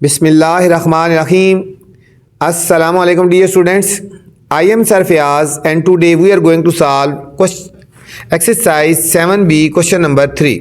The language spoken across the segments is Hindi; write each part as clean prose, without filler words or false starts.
Bismillahirrahmanirrahim. Assalamu alaikum dear students. I am Sir Fayaz and today we are going to solve exercise 7B question number 3.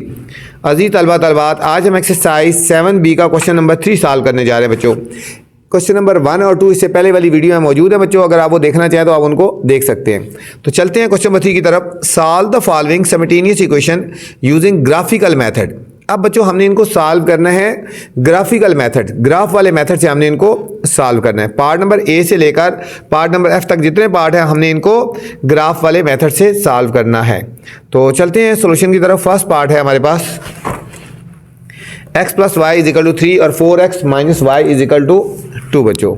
अजीज तलबा तलबात, आज हम एक्सरसाइज 7B का क्वेश्चन नंबर 3 सॉल्व करने जा रहे हैं बच्चों। क्वेश्चन नंबर 1 और 2 इससे पहले वाली वीडियो में मौजूद है बच्चों, अगर आप वो देखना चाहें तो आप उनको देख सकते हैं। तो चलते हैं क्वेश्चन नंबर 3 की तरफ। Solve the following simultaneous equation using graphical method. अब बच्चों हमने इनको सॉल्व करना है ग्राफिकल मेथड, ग्राफ वाले मेथड से हमने इनको सॉल्व करना है। पार्ट नंबर ए से लेकर पार्ट नंबर एफ तक जितने पार्ट हैं हमने इनको ग्राफ वाले मेथड से सॉल्व करना है। तो चलते हैं सॉल्यूशन की तरफ। फर्स्ट पार्ट है हमारे पास x plus Y is equal to 3 और 4x minus y is equal to 2 बच्चों।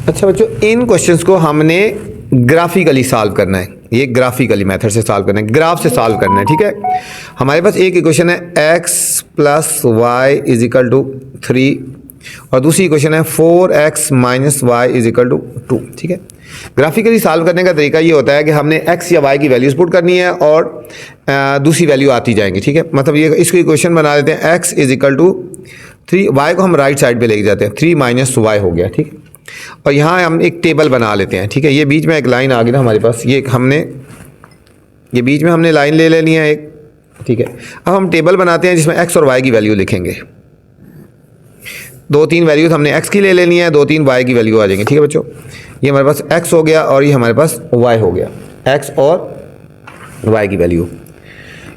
अच्छा बच्चों, इन क्वेश्चंस को हमने ग्राफिकली सॉल्व करना है, ये ग्राफिकली मेथड से सॉल्व करना है, ग्राफ से सॉल्व करना है, ठीक है। हमारे पास एक इक्वेशन है x plus Y is equal to 3 और दूसरी इक्वेशन है 4x minus y is equal to 2, ठीक है। ग्राफिकली सॉल्व करने का तरीका ये होता है कि हमने x या y की वैल्यूज पुट करनी है और दूसरी वैल्यू आती जाएंगी, ठीक है। मतलब ये इसको इक्वेशन बना देते हैं x is equal to 3, y को हम राइट साइड पे लेके जाते हैं, 3 माइनस वाई हो गया, ठीक है। और यहाँ हम एक टेबल बना लेते हैं, ठीक है। ये बीच में एक लाइन आ गई ना हमारे पास, ये बीच में हमने लाइन ले लेनी है एक, ठीक है। अब हम टेबल बनाते हैं जिसमें x और y की वैल्यू लिखेंगे। 2-3 वैल्यूज हमने x की ले लेनी है, 2-3 y की वैल्यू आ जाएंगे, ठीक है बच्चों। ये हमारे पास x हो गया और ये हमारे पास y हो गया, x और y की वैल्यू।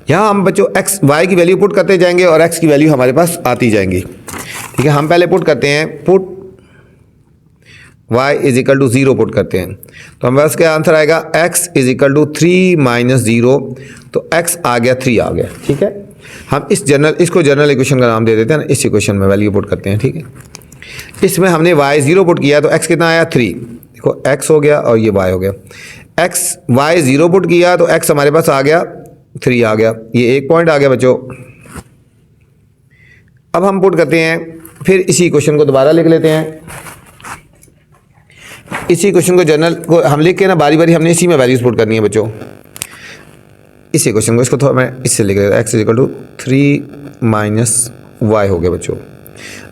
यहाँ हम बच्चों x y की वैल्यू पुट करते जाएंगे और x की वैल्यू हमारे पास आती जाएंगी, ठीक है। हम पहले पुट करते हैं, put y is equal to 0 put करते हैं, तो हमारे पास क्या आंसर आएगा, x is equal to 3 minus 0, तो x आ गया 3 आ गया, ठीक है। हम इसको जनरल इक्वेशन का नाम दे देते हैं ना, इस इक्वेशन में वैल्यू पुट करते हैं, ठीक है। इसमें हमने y 0 पुट किया तो x कितना आया 3, देखो x हो गया और ये y हो गया। y 0 पुट किया तो x हमारे पास आ गया 3 आ गया, ये एक पॉइंट आ गया बच्चों। अब हम पुट करते हैं, फिर इसी इक्वेशन को दोबारा लिख लेते हैं। इसी क्वेश्चन को जनरल को हम लिख के ना बारी बारी हमने इसी में वैल्यूज पुट करनी है बच्चों। इसी क्वेश्चन को इसको थोड़ा मैं इससे लिख देता हूँ, x is equal to 3 minus y हो गया बच्चों।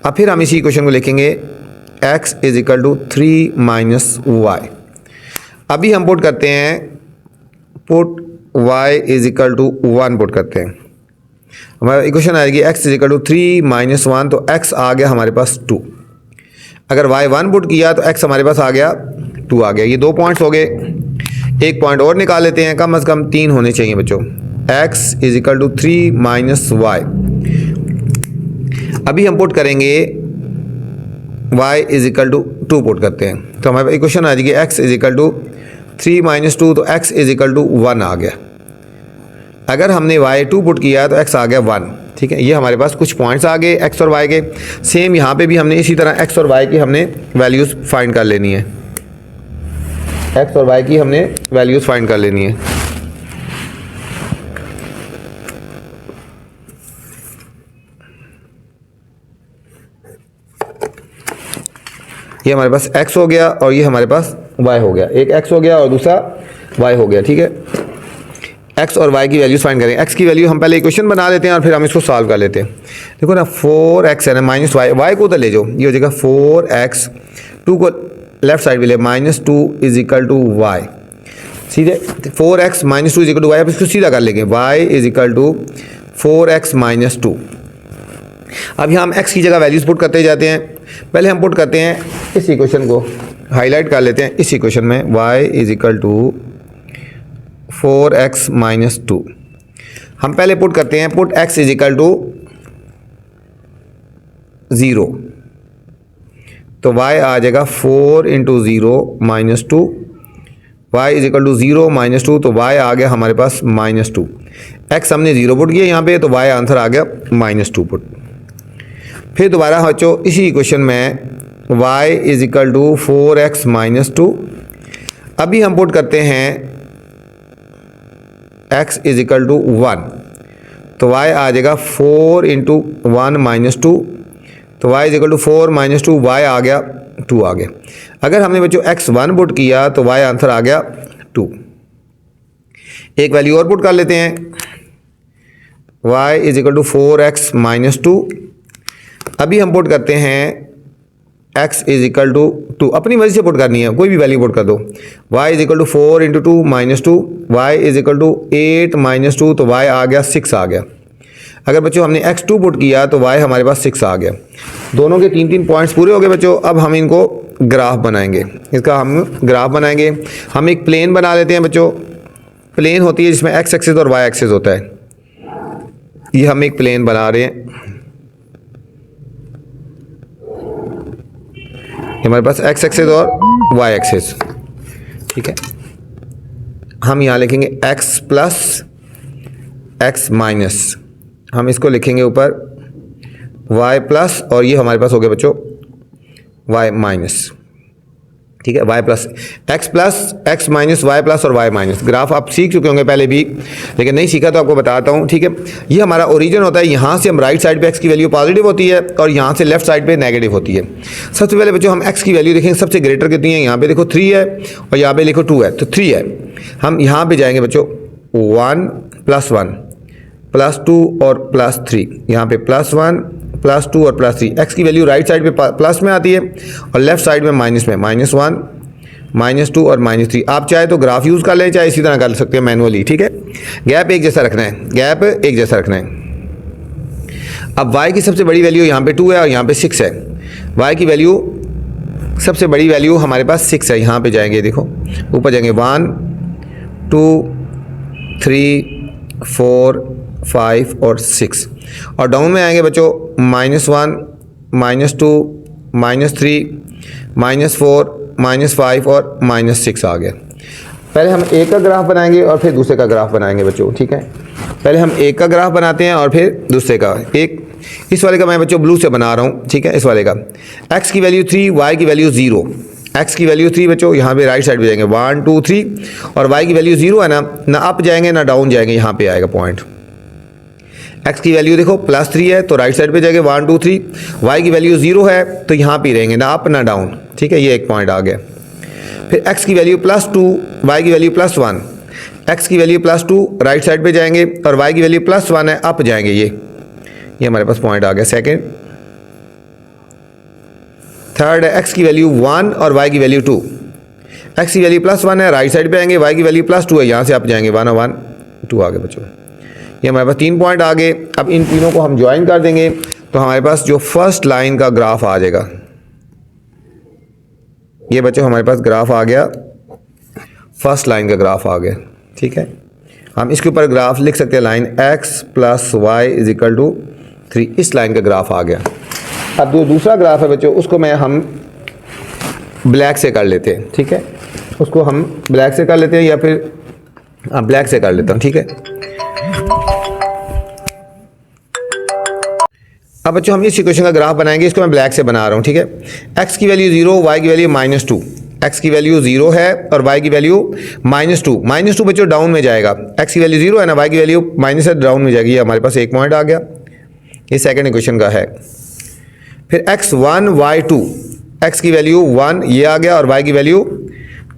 अब फिर हम इसी क्वेश्चन को लिखेंगे x is equal to 3 minus y. अभी हम पुट करते हैं, put y is equal to 1 put करते हैं। हमारा इक्वेशन आएगी x is equal to 3 minus 1, तो x आ गया हमारे पास 2। अगर y 1 पुट किया तो x हमारे पास आ गया 2 आ गया। ये 2 पॉइंट्स हो गए, एक पॉइंट और निकाल लेते हैं, कम से कम 3 होने चाहिए बच्चों। x is equal to 3 minus y. अभी हम पुट करेंगे y is equal to 2 put करते हैं, तो हमारे इक्वेशन आ जाएगी x is equal to 3 minus 2, तो x इज इक्वल टू 1 आ गया। अगर हमने y 2 पुट किया तो x आ गया 1, ठीक है। ये हमारे पास कुछ पॉइंट्स आ गए x और y के। सेम यहाँ पे भी हमने इसी तरह x और y की हमने वैल्यूज़ फाइंड कर लेनी है, x और y की हमने वैल्यूज़ फाइंड कर लेनी है। ये हमारे पास x हो गया और ये हमारे पास y हो गया, एक x हो गया और दूसरा y हो गया, ठीक है। x और y की वैल्यूज फाइंड करें। x की वैल्यू हम पहले इक्वेशन बना लेते हैं और फिर हम इसको सॉल्व कर लेते हैं। देखो ना 4x है ना माइनस y को उधर ले जाओ, ये हो जाएगा 4x, 2 को लेफ्ट साइड पे ले, minus 2 is equal to y। सीधे 4x minus 2 is equal to y, अब इसको सीधा कर लेंगे, y is equal to 4x minus 2। अब यहाँ हम x की जगह वैल्यूज पुट करते जाते हैं। पहले हम पुट करते हैं, इस इक्वेशन को हाईलाइट कर लेते हैं। इस इक्वेशन में y is equal to 4x minus 2। हम पहले पुट करते हैं, put x is equal to 0, तो y आ जाएगा 4 into 0 minus 2, y is equal to 0 minus 2, तो y आ गया हमारे पास माइनस 2। x हमने 0 पुट किया यहाँ पे, तो y आंसर आ गया माइनस 2 पुट। फिर दोबारा बच्चों इसी इक्वेशन में y is equal to 4x minus 2। अभी हम पुट करते हैं x इज इक्वल टू 1, तो y आ जाएगा 4 इंटू 1 माइनस 2, तो y is equal to 4 minus 2, y आ गया 2 आ गया। अगर हमने बच्चों x 1 पुट किया तो y आंसर आ गया 2। एक वैल्यू और पुट कर लेते हैं, y is equal to 4x minus 2। अभी हम पुट करते हैं x इज इक्वल टू 2, अपनी मर्जी से पुट करनी है, कोई भी वैल्यू पुट कर दो। y is equal to 4 into 2 minus 2, y is equal to 8 minus 2, तो y आ गया 6 आ गया। अगर बच्चों हमने x2 पुट किया तो y हमारे पास 6 आ गया। दोनों के 3 पॉइंट्स पूरे हो गए बच्चों। अब हम इनको ग्राफ बनाएंगे, इसका हम ग्राफ बनाएंगे। हम एक प्लेन बना लेते हैं बच्चों। प्लेन होती है जिसमें x एक्सिस और y एक्सिस होता है। ये हम एक प्लेन बना रहे हैं, हमारे पास x एक्सिस और y एक्सिस, ठीक है। हम यहाँ लिखेंगे x प्लस x माइनस, हम इसको लिखेंगे ऊपर y प्लस, और ये हमारे पास हो गया बच्चों y माइनस, ठीक है। y plus x minus y plus और y माइनस। ग्राफ आप सीख चुके होंगे पहले भी, लेकिन नहीं सीखा तो आपको बताता हूँ, ठीक है। ये हमारा ओरिजिन होता है, यहाँ से हम राइट साइड पे x की वैल्यू पॉजिटिव होती है और यहाँ से लेफ्ट साइड पे नेगेटिव होती है। सबसे पहले बच्चों हम x की वैल्यू देखेंगे, सबसे ग्रेटर कितनी है। यहाँ पे देखो 3 है और यहाँ पे लिखो 2 है, तो 3 है। हम यहाँ पे जाएंगे बच्चों 1 प्लस 1 प्लस 2 और प्लस 3, यहाँ पे प्लस 1 प्लस 2 और प्लस 3। x की वैल्यू राइट साइड पे प्लस में आती है और लेफ्ट साइड में माइनस में, -1 -2 और -3। आप चाहे तो ग्राफ यूज़ कर लें, चाहे इसी तरह कर सकते हैं मैनुअली, ठीक है। गैप एक जैसा रखना है, गैप एक जैसा रखना है। अब y की सबसे बड़ी वैल्यू यहाँ पे 2 है और यहाँ पे 6 है। y की वैल्यू सबसे बड़ी वैल्यू हमारे पास 6 है। यहाँ पे जाएंगे, देखो ऊपर जाएंगे 1 2 3 4 5 और 6, और डाउन में आएंगे बच्चों -1 -2 -3 -4 -5 और -6 आ गया। पहले हम एक का ग्राफ बनाएंगे और फिर दूसरे का ग्राफ बनाएंगे बच्चों, ठीक है। पहले हम एक का ग्राफ बनाते हैं और फिर दूसरे का। एक इस वाले का मैं बच्चों ब्लू से बना रहा हूँ, ठीक है। इस वाले का x की वैल्यू 3, y की वैल्यू 0। x की वैल्यू 3 बच्चों, यहाँ पे राइट साइड पे जाएंगे 1 2 3, और y की वैल्यू 0 है ना अप जाएंगे ना डाउन जाएंगे, यहाँ पे आएगा पॉइंट। x की वैल्यू देखो +3 है तो राइट साइड पे जाएंगे 1 2 3, y की वैल्यू 0 है तो यहाँ पे रहेंगे ना अप ना डाउन, ठीक है। ये एक पॉइंट आ गया। फिर x की वैल्यू +2, y की वैल्यू +1, x की वैल्यू +2 राइट साइड पे जाएंगे और y की वैल्यू +1 है, अप जाएंगे। ये हमारे पास पॉइंट आ गया सेकंड। थर्ड है x की वैल्यू 1 और y की वैल्यू 2। x की वैल्यू +1 है, राइट साइड पे आएंगे, y की वैल्यू +2 है, यहाँ से अप जाएंगे 1 और 1 2 आ गए बच्चों। ये हमारे पास 3 पॉइंट आ गए। अब इन तीनों को हम ज्वाइन कर देंगे तो हमारे पास जो फर्स्ट लाइन का ग्राफ आ जाएगा, ये बच्चों हमारे पास ग्राफ आ गया, फर्स्ट लाइन का ग्राफ आ गया, ठीक है। हम इसके ऊपर ग्राफ लिख सकते हैं, लाइन x + y = 3, इस लाइन का ग्राफ आ गया। अब जो दूसरा ग्राफ है बच्चों, उसको हम ब्लैक से कर लेते हैं, ठीक है। उसको हम ब्लैक से कर लेते हैं या फिर ब्लैक से कर लेता हूँ, ठीक है। अब बच्चों हम इस इक्वेशन का ग्राफ बनाएंगे, इसको मैं ब्लैक से बना रहा हूँ, ठीक है। x की वैल्यू 0, y की वैल्यू -2, x की वैल्यू 0 है और y की वैल्यू -2 बच्चों डाउन में जाएगा। x की वैल्यू 0 है ना, y की वैल्यू माइनस है, डाउन में जाएगी। ये हमारे पास एक पॉइंट आ गया, ये सेकंड इक्वेशन का है। फिर x1 y2, x की वैल्यू 1 ये आ गया और y की वैल्यू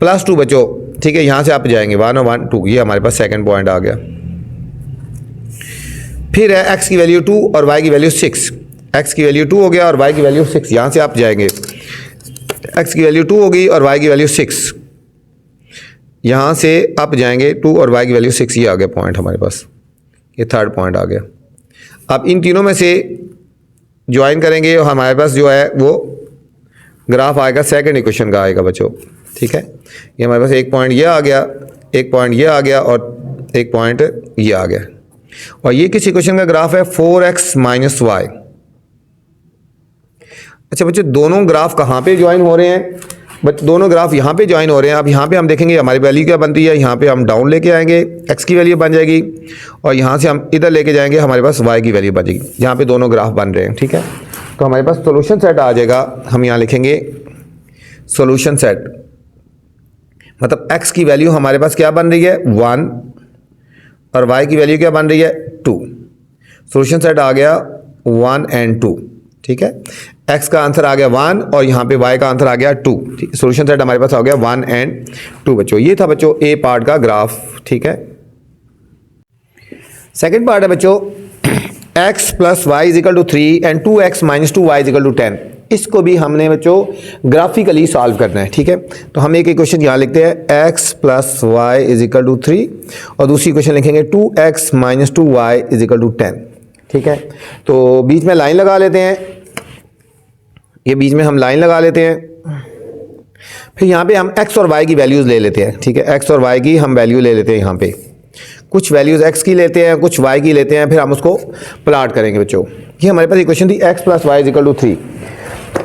+2 बच्चों, ठीक है। यहाँ से आप जाएंगे 1 और 1 2, ये हमारे पास सेकंड पॉइंट आ गया। फिर है x की वैल्यू 2 और y की वैल्यू 6, x की वैल्यू 2 हो गया और y की वैल्यू 6, यहाँ से आप जाएंगे, x की वैल्यू 2 होगी और y की वैल्यू 6, यहाँ से आप जाएंगे 2 और y की वैल्यू 6, ये आ गया पॉइंट हमारे पास, ये थर्ड पॉइंट आ गया। अब इन तीनों में से ज्वाइन करेंगे और हमारे पास जो है वो ग्राफ आएगा सेकंड इक्वेशन का आएगा बच्चों, ठीक है। ये हमारे पास एक पॉइंट ये आ गया, एक पॉइंट ये आ गया और एक पॉइंट ये आ गया, और ये किस इक्वेशन का ग्राफ है, 4x - y। अच्छा बच्चों, दोनों ग्राफ कहाँ पे ज्वाइन हो रहे हैं? बट दोनों ग्राफ यहाँ पे ज्वाइन हो रहे हैं। अब यहाँ पे हम देखेंगे हमारी वैल्यू क्या बनती है। यहाँ पे हम डाउन लेके आएंगे, x की वैल्यू बन जाएगी, और यहाँ से हम इधर लेके जाएंगे, हमारे पास y की वैल्यू बन जाएगी। यहाँ पे दोनों ग्राफ बन रहे हैं, ठीक है। तो हमारे पास सोल्यूशन सेट आ जाएगा। हम यहाँ लिखेंगे सोल्यूशन सेट, मतलब x की वैल्यू हमारे पास क्या बन रही है 1 और y की वैल्यू क्या बन रही है 2। सोल्यूशन सेट आ गया 1 और 2, ठीक है। x का आंसर आ गया 1 और यहाँ पे y का आंसर आ गया 2, ठीक है। सोल्यूशन सेट हमारे पास आ गया 1 और 2 बच्चों। ये था बच्चों ए पार्ट का ग्राफ, ठीक है। सेकंड पार्ट है बच्चों x plus y is equal to 3 and 2x minus 2y is equal to 10। इसको भी हमने बच्चों ग्राफिकली सॉल्व करना है, ठीक है। तो हम एक इक्वेशन यहाँ लिखते हैं x plus y is equal to 3 और दूसरी इक्वेशन लिखेंगे 2x minus 2y is equal to 10, ठीक है। तो बीच में लाइन लगा लेते हैं, ये बीच में हम लाइन लगा लेते हैं। फिर यहाँ पे हम x और y की वैल्यूज़ ले लेते हैं, ठीक है। x और y की हम वैल्यू ले लेते हैं, यहाँ पे कुछ वैल्यूज़ x की लेते हैं, कुछ y की लेते हैं, फिर हम उसको प्लाट करेंगे बच्चों। ये हमारे पास इक्वेशन थी x plus y is equal to 3।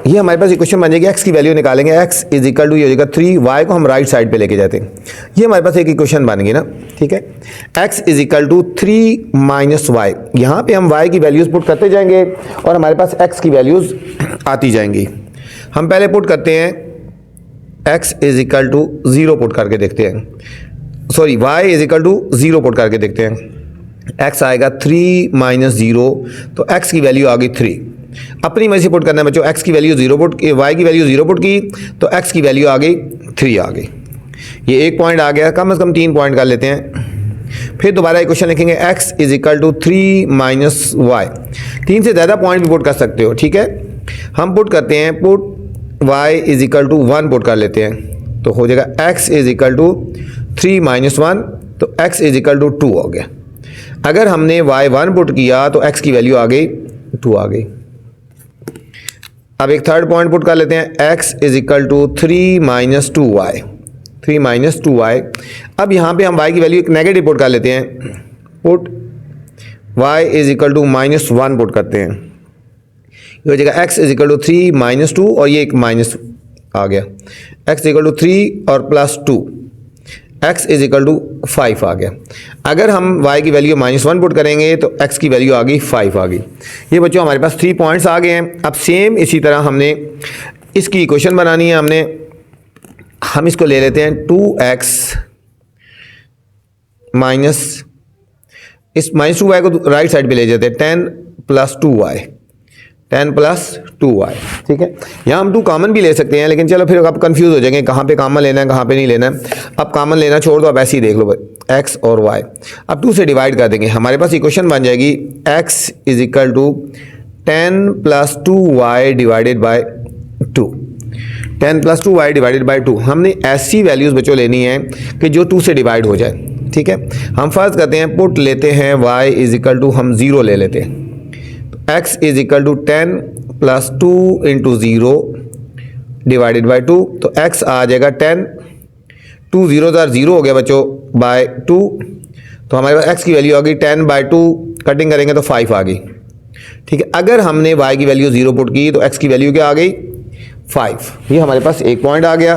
ये हमारे पास इक्वेशन बन जाएगी, x की वैल्यू निकालेंगे, x इज इक्वल टू ये हो जाएगा 3, y को हम राइट साइड पे लेके जाते हैं। ये हमारे पास एक इक्वेशन बन गई ना, ठीक है। x is equal to 3 minus y, यहाँ पे हम y की वैल्यूज़ पुट करते जाएंगे और हमारे पास x की वैल्यूज़ आती जाएंगी। हम पहले पुट करते हैं x is equal to 0 put करके देखते हैं, sorry y is equal to 0 put करके देखते हैं। x आएगा 3 माइनस 0, तो x की वैल्यू आ गई 3। अपनी मर्जी से पुट करना है बच्चों, x की वैल्यू 0 पुट की, y की वैल्यू 0 पुट की तो x की वैल्यू आ गई 3 आ गई। ये एक पॉइंट आ गया, कम से कम 3 पॉइंट कर लेते हैं। फिर दोबारा इक्वेशन लिखेंगे x is equal to 3 minus y. 3 से ज़्यादा पॉइंट भी पुट कर सकते हो, ठीक है। हम पुट करते हैं, put y is equal to 1 put कर लेते हैं, तो हो जाएगा x is equal to 3 minus 1, तो x इज इक्वल टू 2 हो गया। अगर हमने y 1 पुट किया तो x की वैल्यू आ गई 2 आ गई। अब एक थर्ड पॉइंट पुट कर लेते हैं, x is equal to 3 minus 2y, 3 minus 2y। अब यहाँ पे हम y की वैल्यू एक नेगेटिव पुट कर लेते हैं, put y is equal to minus 1 put करते हैं, ये हो जाएगा x is equal to 3 minus 2 और ये एक माइनस आ गया, x इक्वल टू 3 और plus 2, x is equal to 5 आ गया। अगर हम y की वैल्यू माइनस 1 पुट करेंगे तो x की वैल्यू आ गई 5 आ गई। ये बच्चों हमारे पास 3 पॉइंट्स आ गए हैं। अब सेम इसी तरह हमने इसकी इक्वेशन बनानी है, हम इसको ले लेते हैं 2x माइनस, इस माइनस 2y को राइट साइड पे ले जाते हैं, 10 प्लस 2y, 10 प्लस 2y, ठीक है। यहाँ हम 2 कॉमन भी ले सकते हैं, लेकिन चलो फिर आप कंफ्यूज हो जाएंगे कहाँ पे कॉमन लेना है कहाँ पे नहीं लेना है। अब कॉमन लेना छोड़ दो, आप ऐसे ही देख लो x और y। अब 2 से डिवाइड कर देंगे, हमारे पास इक्वेशन बन जाएगी x is equal to 10 plus 2y divided by 2, 10 plus 2y divided by 2। हमने ऐसी वैल्यूज़ बच्चों लेनी है कि जो 2 से डिवाइड हो जाए, ठीक है। हम फर्ज करते हैं, पुट लेते हैं y इज इक्वल टू हम 0 ले लेते हैं, x is equal to 10 plus 2 into 0 divided by 2, तो x आ जाएगा 10, 2 0 0 हो गया बच्चों बाय 2, तो हमारे पास x की वैल्यू आ गई 10 बाई 2, कटिंग करेंगे तो 5 आ गई, ठीक है। अगर हमने y की वैल्यू 0 पुट की तो x की वैल्यू क्या आ गई 5। ये हमारे पास एक पॉइंट आ गया।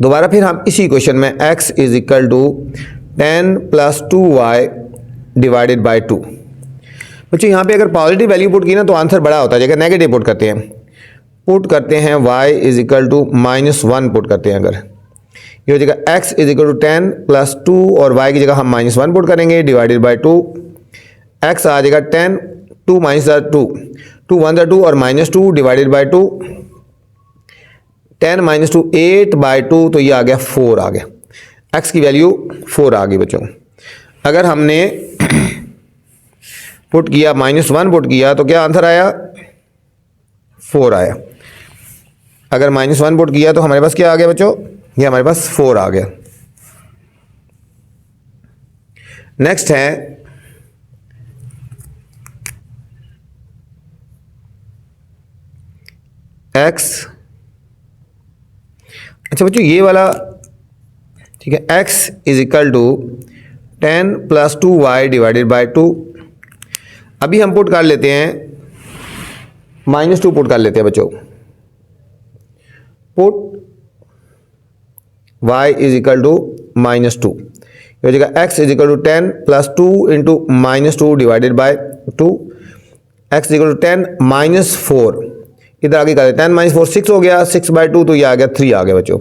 दोबारा फिर हम इसी क्वेश्चन में x is equal to 10 plus 2y divided by 2। बच्चों यहाँ पे अगर पॉजिटिव वैल्यू पुट की ना तो आंसर बड़ा होता है, जगह नेगेटिव पुट करते हैं, पुट करते हैं y is equal to minus 1 put करते हैं। अगर ये हो जाएगा x is equal to 10 plus 2 और y की जगह हम माइनस 1 पुट करेंगे डिवाइडेड बाई 2, x आ जाएगा 10, 2 माइनस 2, 2 1 2 और minus 2 divided by 2, 10 minus 2 8 by 2, तो ये आ गया 4 आ गया, x की वैल्यू 4 आ गई बच्चों। अगर हमने पुट किया माइनस 1 पुट किया तो क्या आंसर आया 4 आया। अगर माइनस 1 पुट किया तो हमारे पास क्या आ गया बच्चों, ये हमारे पास 4 आ गया। नेक्स्ट है x, अच्छा बच्चों ये वाला ठीक है, x is equal to 10 plus 2y divided by 2। अभी हम पुट कर लेते हैं माइनस 2 पुट कर लेते हैं बच्चों, put y is equal to minus 2, ये हो जाएगा x is equal to 10 plus 2 into minus 2 divided by 2, x is equal to 10 minus 4, इधर आगे कर 10 माइनस 4 6 हो गया, 6 बाई 2 तो ये आ गया 3 आ गया बच्चों।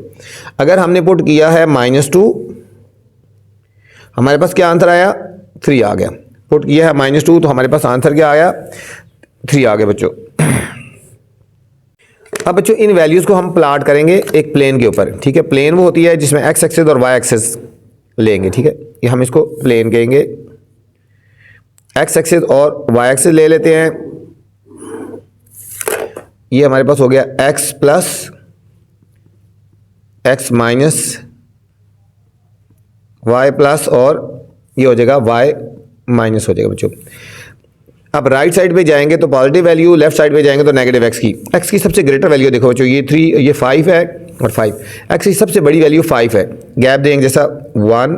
अगर हमने पुट किया है माइनस 2, हमारे पास क्या आंसर आया 3 आ गया। पुट किया है माइनस 2 तो हमारे पास आंसर क्या आया 3 आ गया बच्चों। अब बच्चों इन वैल्यूज़ को हम प्लाट करेंगे एक प्लेन के ऊपर, ठीक है। प्लेन वो होती है जिसमें x एक्सेस और y एक्सेस लेंगे, ठीक है। ये हम इसको प्लेन कहेंगे, एक्स एक्सिस और वाई एक्सिस ले लेते हैं। ये हमारे पास हो गया x plus x minus y plus और ये हो जाएगा वाई माइनस हो जाएगा बच्चों। अब राइट साइड पे जाएंगे तो पॉजिटिव वैल्यू, लेफ्ट साइड पे जाएंगे तो नेगेटिव एक्स की सबसे ग्रेटर वैल्यू देखो बच्चों, ये 3 ये 5 है और 5, एक्स की सबसे बड़ी वैल्यू 5 है। गैप देंगे जैसा 1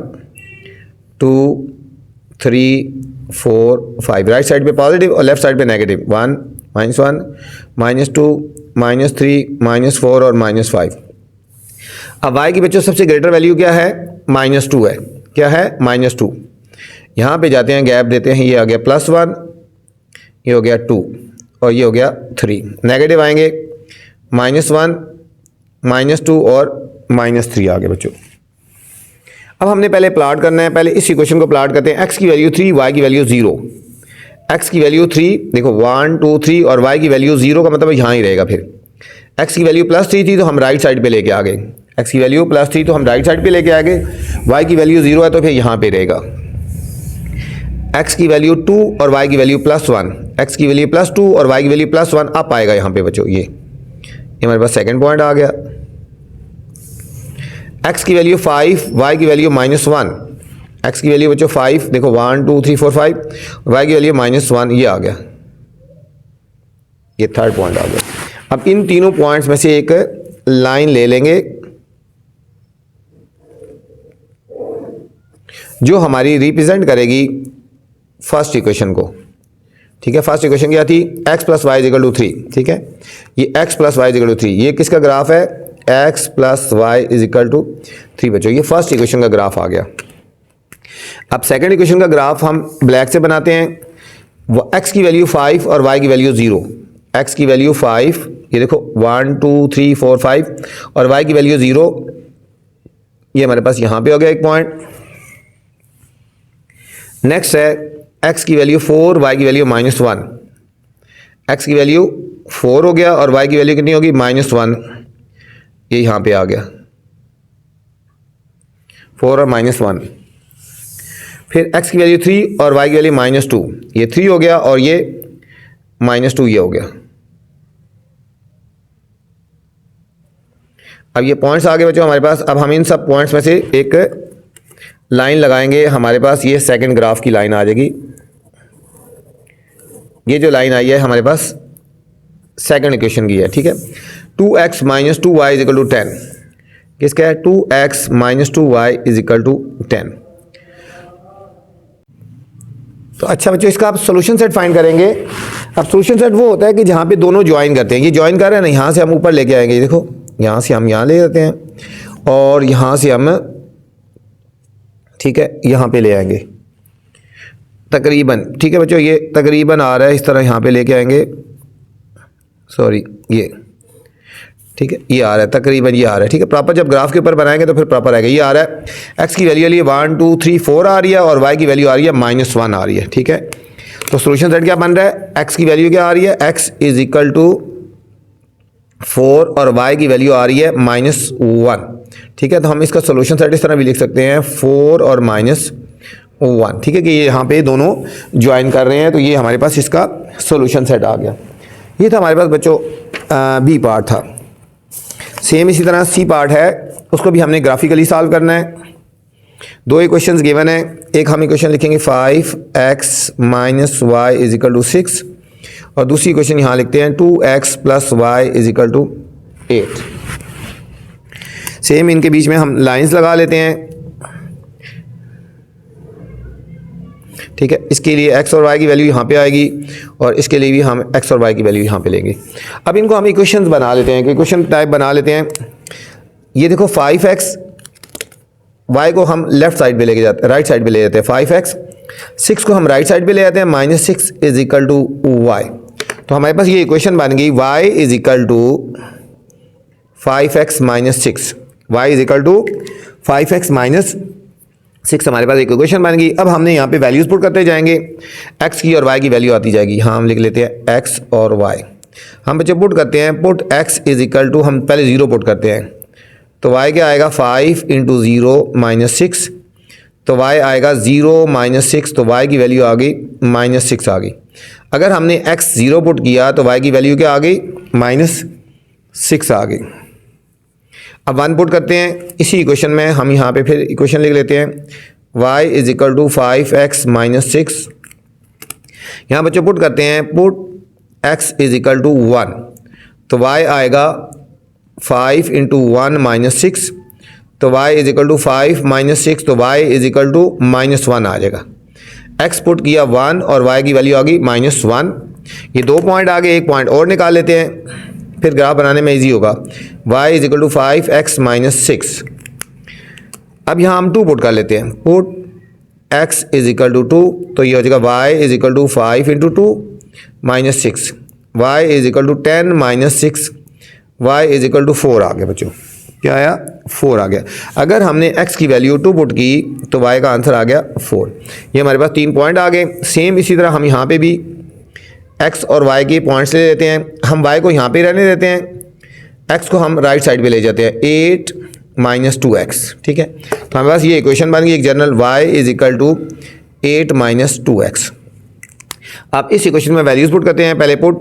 2 3 4 5, राइट साइड पे पॉजिटिव और लेफ्ट साइड पे नेगेटिव, 1 -2 -3 -4 और -5। अब y की बच्चों सबसे ग्रेटर वैल्यू क्या है, -2 है। क्या है, -2। यहाँ पे जाते हैं, गैप देते हैं, ये आ गया +1, ये हो गया 2 और ये हो गया 3। नेगेटिव आएंगे -1 -2 और -3 आ गए बच्चों। अब हमने पहले प्लाट करना है, पहले इस इक्वेशन को प्लाट करते हैं। x की वैल्यू 3, y की वैल्यू 0। x की वैल्यू 3 देखो 1 2 3 और y की वैल्यू 0 का मतलब यहाँ ही रहेगा। फिर x की वैल्यू +3 थी तो हम राइट साइड पे लेके आ गए, x की वैल्यू +3 तो हम राइट साइड पे लेके आ गए, y की वैल्यू 0 है तो फिर यहाँ पे रहेगा। x की वैल्यू 2 और y की वैल्यू +1, x की वैल्यू +2 और y की वैल्यू +1 अप आएगा यहाँ पे बच्चों। ये हमारे पास सेकंड पॉइंट आ गया। x की वैल्यू 5, y की वैल्यू -1, x की वैल्यू बच्चों 5 देखो 1 2 3 4 5, y की वैल्यू -1, ये आ गया, ये थर्ड पॉइंट आ गया। अब इन तीनों पॉइंट्स में से एक लाइन ले लेंगे जो हमारी रिप्रेजेंट करेगी फर्स्ट इक्वेशन को। ठीक है, फर्स्ट इक्वेशन क्या थी, x + y = 3। ठीक है, ये x + y = 3, ये किसका ग्राफ है, x + y = 3 बच्चों। ये फर्स्ट इक्वेशन का ग्राफ आ गया। अब सेकंड इक्वेशन का ग्राफ हम ब्लैक से बनाते हैं। x की वैल्यू 5 और y की वैल्यू 0। x की वैल्यू 5, ये देखो 1 2 3 4 5 और y की वैल्यू 0, ये हमारे पास यहाँ पे हो गया एक पॉइंट। नेक्स्ट है x की वैल्यू 4, y की वैल्यू -1। x की वैल्यू 4 हो गया और y की वैल्यू कितनी होगी, -1, ये यहाँ पे आ गया 4 और -1। फिर x की वैल्यू 3 और y की वैल्यू -2, ये 3 हो गया और ये -2 ये हो गया। अब ये पॉइंट्स आ गए बच्चों हमारे पास। अब हम इन सब पॉइंट्स में से एक लाइन लगाएंगे, हमारे पास ये सेकंड ग्राफ की लाइन आ जाएगी। ये जो लाइन आई है हमारे पास सेकंड इक्वेशन की है। ठीक है, 2x - 2y = 10, किसका है, 2x - 2y = 10। तो अच्छा बच्चों, इसका आप सोल्यूशन सेट फाइंड करेंगे। अब सोल्यूशन सेट वो होता है कि जहाँ पे दोनों ज्वाइन करते हैं। ये ज्वाइन कर रहे हैं ना, यहाँ से हम ऊपर लेके आएंगे, देखो यहाँ से हम यहाँ ले जाते हैं और यहाँ से हम, ठीक है, यहाँ पे ले आएंगे तकरीबन। ठीक है बच्चों, ये तकरीबन आ रहा है, इस तरह यहाँ पे लेके आएंगे, सॉरी ये, ठीक है, ये आ रहा है तकरीबन, ये आ रहा है। ठीक है, प्रॉपर जब ग्राफ के ऊपर बनाएंगे तो फिर प्रॉपर आएगा। ये आ रहा है, x की वैल्यू लिए 1 2 3 4 आ रही है और y की वैल्यू आ रही है -1 आ रही है। ठीक है, तो सोल्यूशन सेट क्या बन रहा है, x की वैल्यू क्या आ रही है, x = 4 और y की वैल्यू आ रही है -1। ठीक है, तो हम इसका सोल्यूशन सेट इस तरह भी लिख सकते हैं, 4 और -1। ठीक है, कि ये यहाँ पे दोनों ज्वाइन कर रहे हैं, तो ये हमारे पास इसका सोल्यूशन सेट आ गया। ये था हमारे पास बच्चों बी पार्ट था। सेम इसी तरह सी पार्ट है, उसको भी हमने ग्राफिकली सॉल्व करना है। दो इक्वेशंस गिवन है, एक हम इक्वेशन लिखेंगे 5x - y = 6 और दूसरी इक्वेशन यहाँ लिखते हैं 2x + y = 8। सेम इनके बीच में हम लाइंस लगा लेते हैं। ठीक है, इसके लिए x और y की वैल्यू यहाँ पे आएगी और इसके लिए भी हम x और y की वैल्यू यहाँ पे लेंगे। अब इनको हम इक्वेशंस बना लेते हैं, इक्वेशन टाइप बना लेते हैं। ये देखो 5x, y को हम लेफ्ट साइड पे लेके जाते हैं, राइट साइड पे ले जाते हैं 5x, 6 को हम राइट साइड पे ले जाते हैं, -6 = y। तो हमारे पास ये इक्वेशन बन गई, y = 5x - 6, y = 5x - 6 हमारे पास एक इक्वेशन बन गई। अब हमने यहाँ पे वैल्यूज पुट करते जाएंगे, x की और y की वैल्यू आती जाएगी। हाँ, हम लिख लेते हैं x और y। हम बच्चे पुट करते हैं, पुट x = हम पहले 0 पुट करते हैं, तो y क्या आएगा, 5 × 0 - 6, तो y आएगा 0 -6, तो y की वैल्यू आ गई -6 आ गई। अगर हमने x 0 पुट किया तो y की वैल्यू क्या आ गई -6 आ गई। अब 1 पुट करते हैं इसी इक्वेशन में, हम यहाँ पे फिर इक्वेशन लिख लेते हैं y = 5x - 6। यहाँ बच्चों पुट करते हैं, पुट x = 1, तो y आएगा 5 × 1 - 6, तो y = 5 - 6, तो y = -1 आ जाएगा। x पुट किया 1 और y की वैल्यू आ गई -1। ये 2 पॉइंट आ गए, एक पॉइंट और निकाल लेते हैं, फिर ग्राफ बनाने में इजी होगा। y = 5x - 6। अब यहाँ हम 2 पुट कर लेते हैं, पुट x = 2, तो ये हो जाएगा y = 5 × 2 - 6, y = 10 - 6, y = 4 आ गया बच्चों। क्या आया? 4 आ गया। अगर हमने x की वैल्यू 2 पुट की तो y का आंसर आ गया 4। ये हमारे पास 3 पॉइंट आ गए। सेम इसी तरह हम यहाँ पे भी x और y के पॉइंट्स ले लेते हैं। हम y को यहाँ पे रहने देते हैं, x को हम राइट साइड पे ले जाते हैं, 8 - 2x। ठीक है, तो हमारे पास ये इक्वेशन बन गई एक जनरल, y = 8 - 2x। अब इस इक्वेशन में वैल्यूज पुट करते हैं। पहले पुट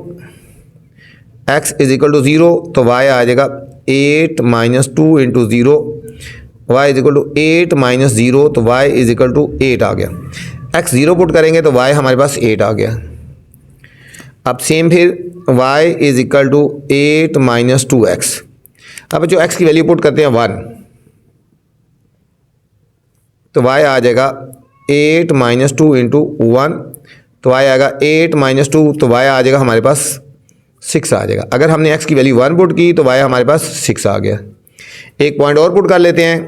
x = 0, तो y आ जाएगा 8 - 2 × 0, y = 8 - 0, तो y = 8 आ गया। x 0 पुट करेंगे तो y हमारे पास 8 आ गया। अब सेम फिर y = 8 - 2x। अब जो x की वैल्यू पुट करते हैं 1, तो y आ जाएगा 8 - 2 × 1, तो y आएगा 8 - 2, तो y आ जाएगा हमारे पास 6 आ जाएगा। अगर हमने x की वैल्यू 1 पुट की तो y हमारे पास 6 आ गया। एक पॉइंट और पुट कर लेते हैं,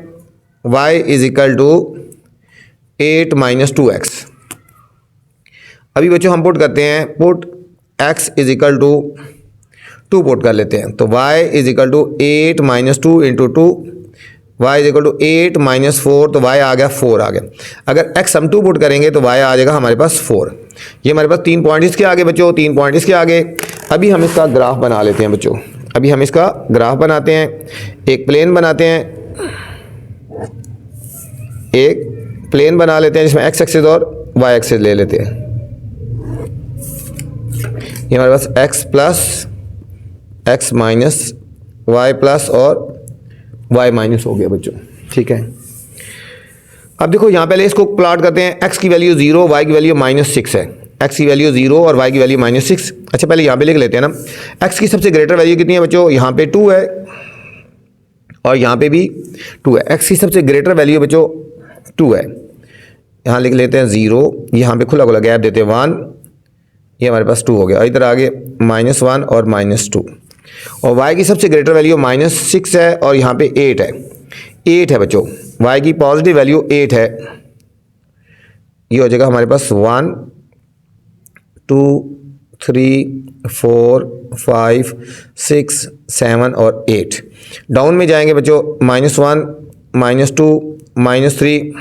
y = 8 - 2x। अभी बच्चों हम पुट करते हैं, पुट x = 2 पुट कर लेते हैं, तो y = 8 - 2 × 2, y = 8 - 4, तो y आ गया 4 आ गया। अगर x हम 2 पुट करेंगे तो y आ जाएगा हमारे पास 4। ये हमारे पास 3 पॉइंट इसके आगे बच्चों, 3 पॉइंट इसके आगे। अभी हम इसका ग्राफ बना लेते हैं बच्चों। अभी हम इसका ग्राफ बनाते हैं, एक प्लेन बनाते हैं, एक प्लेन बना लेते हैं जिसमें x एक्सिस और y एक्सिस ले लेते हैं। ये हमारे पास x plus x minus y plus और y माइनस हो गया बच्चों। ठीक है, अब देखो यहाँ पहले इसको प्लॉट करते हैं। x की वैल्यू 0, y की वैल्यू -6 है। x की वैल्यू 0 और y की वैल्यू -6। अच्छा पहले यहाँ पे लिख लेते हैं ना, x की सबसे ग्रेटर वैल्यू कितनी है बच्चों? यहाँ पे 2 है और यहाँ पे भी 2 है। x की सबसे ग्रेटर वैल्यू बच्चों 2 है। यहाँ लिख लेते हैं 0, यहाँ पे खुला खुला गैप देते हैं 1, ये हमारे पास 2 हो गया। इधर आगे -1 और -2, और y की सबसे ग्रेटर वैल्यू -6 है और यहाँ पे 8 है। 8 है बच्चों, y की पॉजिटिव वैल्यू 8 है। ये हो जाएगा हमारे पास 1 2 3 4 5 6 7 और 8। डाउन में जाएंगे बच्चों, -1 -2 -3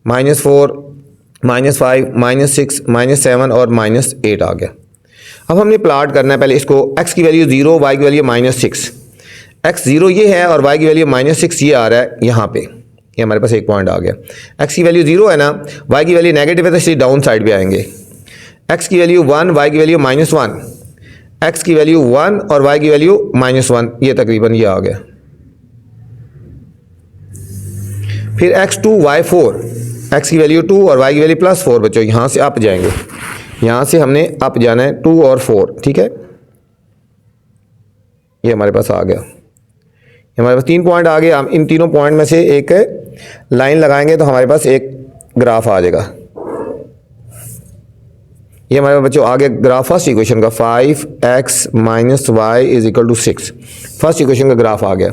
-4 -5 -6 -7 और -8 आ गया। अब हमने प्लॉट करना है पहले इसको, x की वैल्यू 0, y की वैल्यू -6। x 0 ये है और y की वैल्यू -6 ये आ रहा है यहाँ पे। ये हमारे पास एक पॉइंट आ गया। x की वैल्यू 0 है ना, y की वैल्यू नेगेटिव है तो इसलिए डाउन साइड पे आएंगे। x की वैल्यू 1, y की वैल्यू -1, x की वैल्यू 1 और y की वैल्यू -1, ये तकरीबन ये आ गया। फिर x2 y4, x की वैल्यू 2 और y की वैल्यू +4 बच्चों, यहाँ से अप जाएंगे। यहाँ से हमने अप जाना है 2 और 4। ठीक है, ये हमारे पास आ गया। हमारे पास 3 पॉइंट आ गए। हम इन तीनों पॉइंट में से एक लाइन लगाएंगे तो हमारे पास एक ग्राफ आ जाएगा। ये हमारे बच्चों आ गया ग्राफ फर्स्ट इक्वेशन का, 5x - y = 6। फर्स्ट इक्वेशन का ग्राफ आ गया।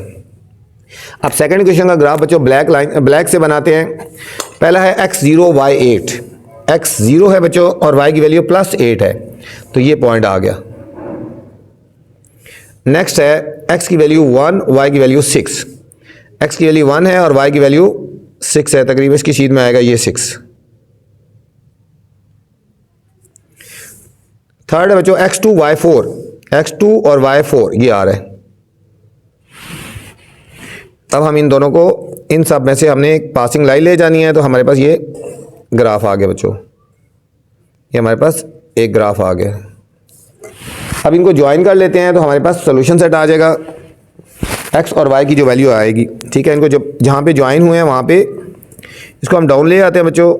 अब सेकंड इक्वेशन का ग्राफ बच्चों ब्लैक से बनाते हैं। पहला है x0 y8, x 0 है बच्चों और y की वैल्यू +8 है, तो ये पॉइंट आ गया। नेक्स्ट है x की वैल्यू 1, y की वैल्यू 6। x की वैल्यू 1 है और y की वैल्यू 6 है, तकरीबन इसकी शीट में आएगा ये 6। थर्ड है बच्चों x2 y4, x2 और y4 ये आ रहा है। अब हम इन दोनों को, इन सब में से हमने एक पासिंग लाइन ले जानी है, तो हमारे पास ये ग्राफ आ गया बच्चों, ये हमारे पास एक ग्राफ आ गया। अब इनको ज्वाइन कर लेते हैं तो हमारे पास सोल्यूशन सेट आ जाएगा, एक्स और वाई की जो वैल्यू आएगी। ठीक है, इनको जब जहाँ पे ज्वाइन हुए हैं वहाँ पे इसको हम डाउन ले आते हैं बच्चों।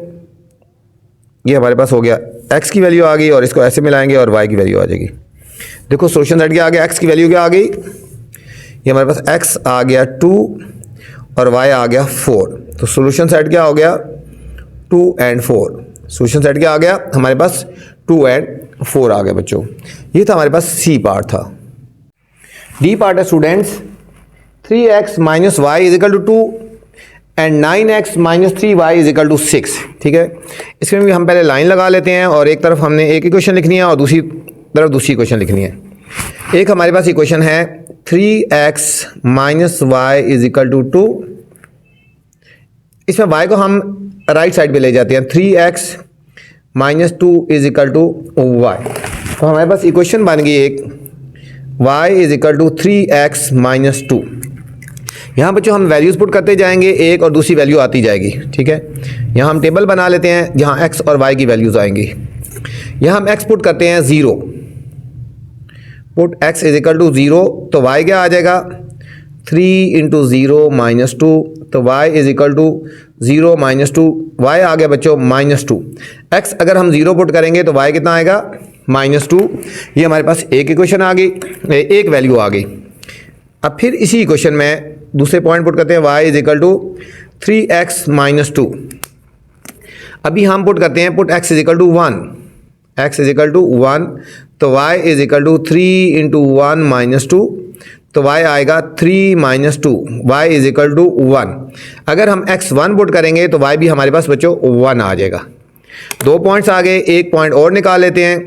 ये हमारे पास हो गया, एक्स की वैल्यू आ गई और इसको ऐसे मिलाएंगे और वाई की वैल्यू आ जाएगी। देखो सोल्यूशन सेट क्या आ गया, एक्स की वैल्यू क्या आ गई, ये हमारे पास एक्स आ गया 2 और वाई आ गया 4। तो सोल्यूशन सेट क्या हो गया 2 and 4। सोल्यूशन सेट क्या आ गया हमारे पास 2 and 4 आ गया बच्चों। ये था हमारे पास सी पार्ट था। डी पार्ट है students, 3x minus y is equal to 2 and 9x minus 3y is equal to 6। ठीक है, इसमें भी हम पहले लाइन लगा लेते हैं और एक तरफ हमने एक इक्वेशन लिखनी है और दूसरी तरफ दूसरी इक्वेशन लिखनी है। एक हमारे पास इक्वेशन है 3x minus y is equal to 2। इसमें y को हम राइट साइड पे ले जाते हैं, 3x minus 2 is equal to y. तो हमारे पास इक्वेशन बन गई एक, y is equal to 3x minus 2। यहाँ बच्चों हम वैल्यूज़ पुट करते जाएंगे, एक और दूसरी वैल्यू आती जाएगी। ठीक है, यहाँ हम टेबल बना लेते हैं जहाँ x और y की वैल्यूज़ आएंगी। यहाँ हम x पुट करते हैं 0, put x is equal to 0, तो y क्या आ जाएगा 3 इंटू 0 माइनस 2, तो y is equal to 0 minus 2, y आ गया बच्चों माइनस 2। x अगर हम 0 पुट करेंगे तो y कितना आएगा माइनस 2। ये हमारे पास एक इक्वेशन आ गई, एक वैल्यू आ गई। अब फिर इसी इक्वेशन में दूसरे पॉइंट पुट करते हैं, y is equal to 3x minus 2। अभी हम पुट करते हैं, put x is equal to 1, x is equal to 1, तो y is equal to 3 into 1 minus 2, तो y आएगा 3 minus 2, y is equal to 1। अगर हम x 1 पुट करेंगे तो y भी हमारे पास बच्चों 1 आ जाएगा। 2 पॉइंट्स आ गए, एक पॉइंट और निकाल लेते हैं,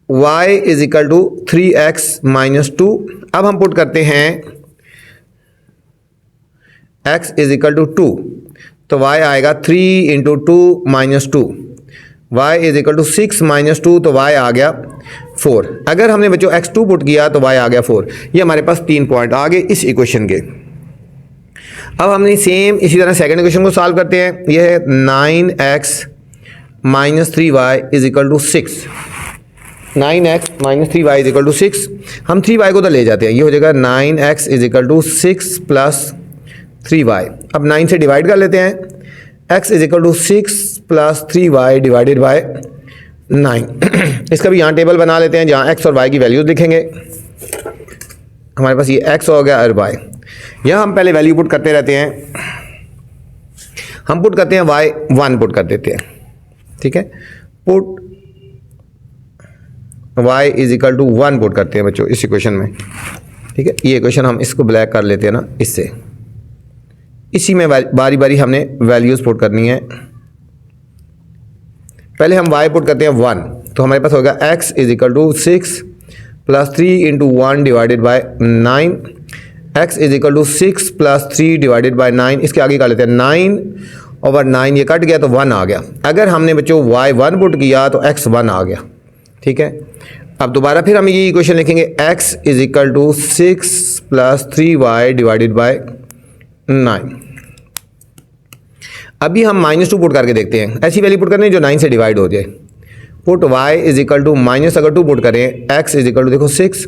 y is equal to 3x minus 2। अब हम पुट करते हैं x इज इक्वल टू 2, तो y आएगा 3 into 2 minus 2, y is equal to 6 minus 2, तो y आ गया 4। अगर हमने बच्चों x2 पुट किया तो y आ गया 4। ये हमारे पास 3 पॉइंट आ गए इस इक्वेशन के। अब हमने सेम इसी तरह सेकंड इक्वेशन को सॉल्व करते हैं। यह है 9x minus 3y is equal to 6। 9x minus 3y is equal to 6। हम 3y को तो ले जाते हैं, ये हो जाएगा 9x is equal to 6 plus 3y। अब 9 से डिवाइड कर लेते हैं, x is equal to 6 plus 3y divided by 9। इसका भी यहाँ टेबल बना लेते हैं जहाँ x और y की वैल्यूज लिखेंगे। हमारे पास ये x हो गया और y। यहाँ हम पहले वैल्यू पुट करते रहते हैं, हम पुट करते हैं y 1 पुट कर देते हैं। ठीक है, put y is equal to 1 put करते हैं बच्चों इस इक्वेशन में। ठीक है, ये इक्वेशन हम इसको ब्लैक कर लेते हैं ना, इससे इसी में बारी बारी हमने वैल्यूज़ पुट करनी है। पहले हम y पुट करते हैं 1, तो हमारे पास होगा x is equal to 6 plus 3 into 1 divided by 9। x is equal to 6 plus 3 divided by 9। इसके आगे कर लेते हैं 9 ओवर 9, ये कट गया तो 1 आ गया। अगर हमने बच्चों y 1 पुट किया तो x 1 आ गया। ठीक है, अब दोबारा फिर हम ये इक्वेशन लिखेंगे, x is equal to 6 plus 3y divided by 9। अभी हम माइनस 2 पुट करके देखते हैं, ऐसी वैल्यू पुट करनी है जो 9 से डिवाइड हो जाए। Put y is equal to minus अगर 2 पुट करें, x इज इक्वल टू देखो 6,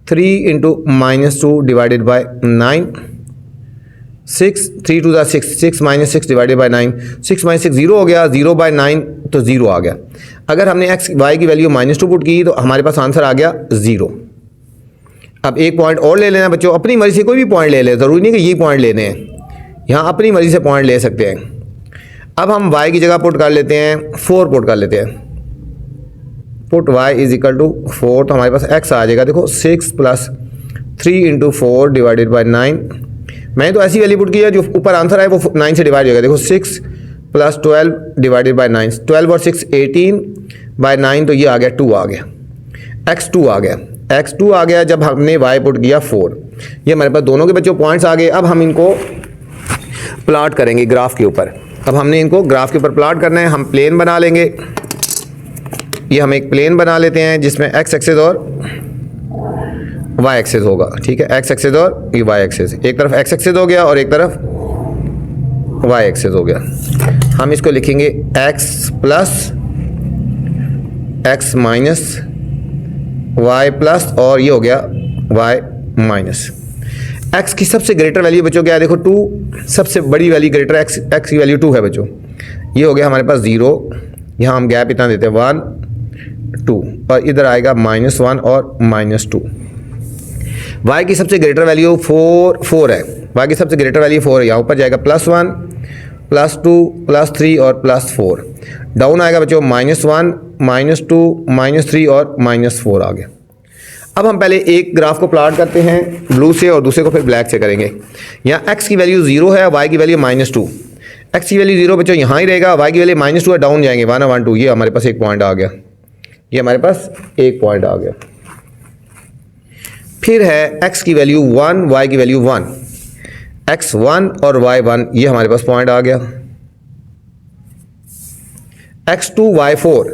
3 into minus 2 divided by 9, 6, 3 to the 6, 6 minus 6 divided by 9, 6 minus 6 0 हो गया, 0 बाय 9 तो 0 आ गया। अगर हमने x y की वैल्यू माइनस 2 पुट की तो हमारे पास आंसर आ गया 0। अब एक पॉइंट और ले लेना बच्चों, अपनी मर्जी से कोई भी पॉइंट ले लें, ज़रूरी नहीं कि ये पॉइंट लेने हैं, यहाँ अपनी मर्जी से पॉइंट ले सकते हैं। अब हम y की जगह पुट कर लेते हैं 4 पुट कर लेते हैं, put y is equal to 4, तो हमारे पास x आ जाएगा देखो 6 प्लस 3 इंटू 4 डिवाइडेड बाई 9। मैंने तो ऐसी वैल्यू पुट की है जो ऊपर आंसर आए वो 9 से डिवाइड हो गया। देखो 6 प्लस 12 डिवाइडेड बाई 9, 12 और 6 18 बाई 9, तो ये आ गया 2 आ गया, x2 आ गया, x2 आ गया जब हमने y पुट किया 4। ये हमारे पास दोनों के बच्चों पॉइंट्स आ गए। अब हम इनको प्लॉट करेंगे ग्राफ के ऊपर। अब हमने इनको ग्राफ के ऊपर प्लॉट करना है, हम प्लेन बना लेंगे। ये हम एक प्लेन बना लेते हैं जिसमें x एक्सिस और वाई एक्सेस होगा, ठीक है, एक्स एक्सेस और ये वाई एक्सेस, एक तरफ एक्स एक्सेस हो गया और एक तरफ वाई एक्सेस हो गया। हम इसको लिखेंगे x plus x minus y plus और ये हो गया वाई माइनस। एक्स की सबसे ग्रेटर वैल्यू बच्चों क्या है, देखो 2 सबसे बड़ी वैल्यू ग्रेटर, एक्स की वैल्यू 2 है बच्चों, ये हो गया हमारे पास 0, यहाँ हम गैप इतना देते हैं 1 2 और इधर आएगा -1 और -2। वाई की सबसे ग्रेटर वैल्यू 4 है, वाई की सबसे ग्रेटर वैल्यू 4 है, यहाँ ऊपर जाएगा +1 +2 +3 और +4, डाउन आएगा बच्चों -1 -2 -3 और -4 आ गया। अब हम पहले एक ग्राफ को प्लॉट करते हैं ब्लू से और दूसरे को फिर ब्लैक से करेंगे। यहाँ x की वैल्यू 0 है, y की वैल्यू -2, x की वैल्यू 0 बच्चों यहाँ ही रहेगा, y की वैल्यू -2 है, डाउन जाएंगे 1 1 2, ये हमारे पास एक पॉइंट आ गया, ये हमारे पास एक पॉइंट आ गया। फिर है x की वैल्यू 1 y की वैल्यू 1, x 1 और y 1, ये हमारे पास पॉइंट आ गया। x 2 y 4,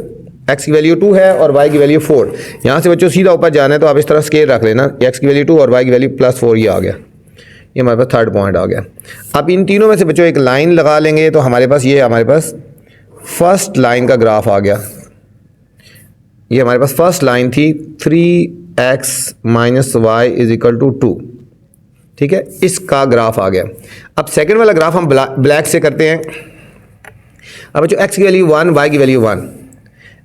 x की वैल्यू 2 है और y की वैल्यू 4, यहाँ से बच्चों सीधा ऊपर जाना है तो आप इस तरह स्केल रख लेना, x की वैल्यू 2 और y की वैल्यू +4, ये आ गया, ये हमारे पास थर्ड पॉइंट आ गया। अब इन तीनों में से बच्चों एक लाइन लगा लेंगे तो हमारे पास फर्स्ट लाइन का ग्राफ आ गया, ये हमारे पास फर्स्ट लाइन थी 3x - y = 2, ठीक है, इसका ग्राफ आ गया। अब सेकंड वाला ग्राफ हम ब्लैक से करते हैं। अब बच्चों x की वैल्यू 1 y की वैल्यू 1,